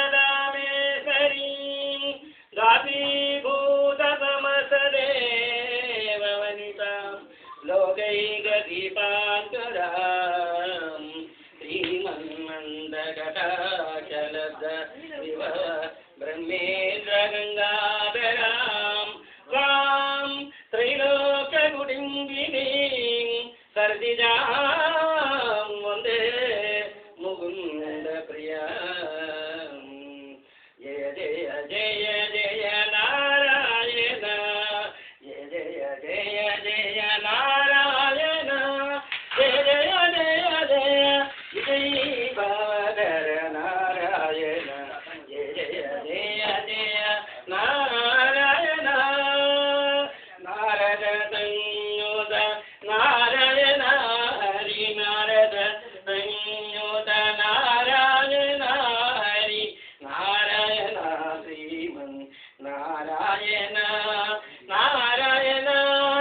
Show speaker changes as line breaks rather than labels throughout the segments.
శ్రీరంగరామేశ్వరీ గాపీభూతమసదేవనితాం లోకైకదీపాంకరాం శ్రీమన్మందకటాచలద వివ బ్రహ్మేంద్ర గంగాధరాం త్వాం త్రైలోక్యకుటుంబినీం సర్దిజాం వందే ముకుంద ప్రియాం జయ జయ జయ జయ నారాయణ జయ జయ జయ జయ నారాయణ జయ జయ జయ జయ శ్రీపాదర నారాయణ జయ జయ జయ జయ నారాయణ నారద సంయుత నారాయణ హరి నారద సంయుత నారాయణ హరి నారాయణ శ్రీమన్ నారాయణ నారాయణ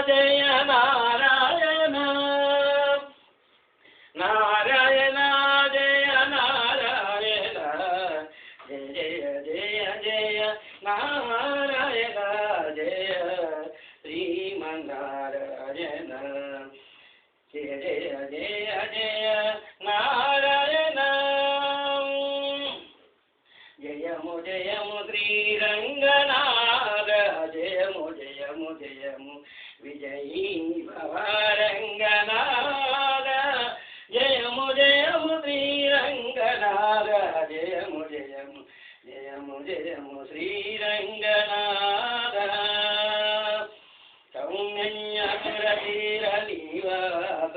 జయ నారాయణ నారాయణ జయ నారాయణ జయ జయ జయ జయ నారాయణ జయ శ్రీమన్నారాయణ జయ జయ జయ జయ నారాయణ జయము జయము శ్రీరంగనాథ జయము జయము జయము విజయీ భవరంగనాథ జయము జయము శ్రీరంగనాథ జయము జయము జయము జయము శ్రీరంగనాథ సౌమ్యరనివాస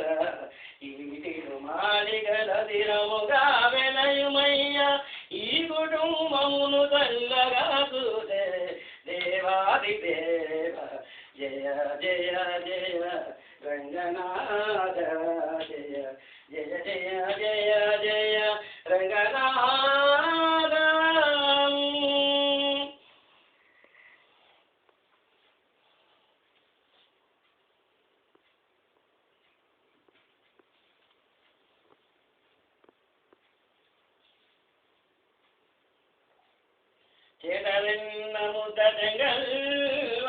ఈ తిరుమాలిగల దిరముగా వెలయుమయ్య ఈ కుటుంబమును చల్లగా చూసే దేవాదిదేవ జయ జయ జయ రంగనాథ జయ జయ జయ జయ జయ రంగనాథ చేతలిన్న ముద్ద జంగల్వపూరంగ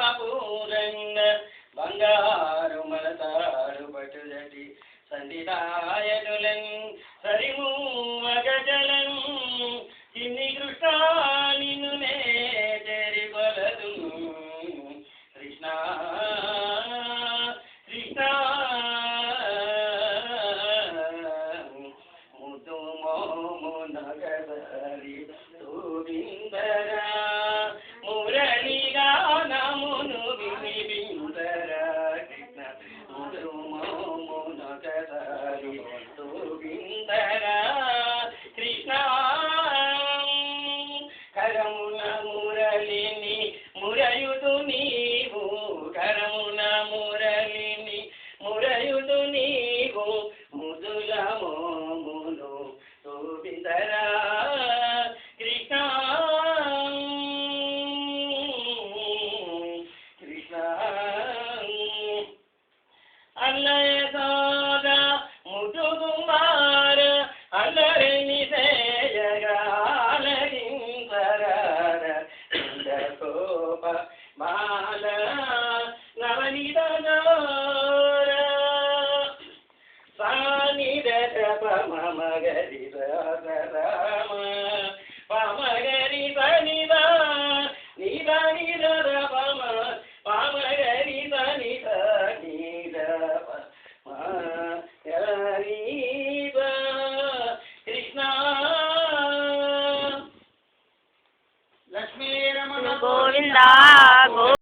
బంగారు మలతాడు పటుదటి సంధిదాయటులన్ సరిము మగజలం చిన్ని కృష్ణానిను నే చెరిగొలదు కృష్ణ కృష్ణ ముద్దు మోము నగదరి గోవిందర మురళిగా నమును వినిబిందర కృష్ణ ముద్దు మోము నగదరి గోవిందర కృష్ణ కరమున మురళిని మురయుదు నీవు కరమున మురళిని మురయుదు నీవు ముదుల మోమును గోవిందరా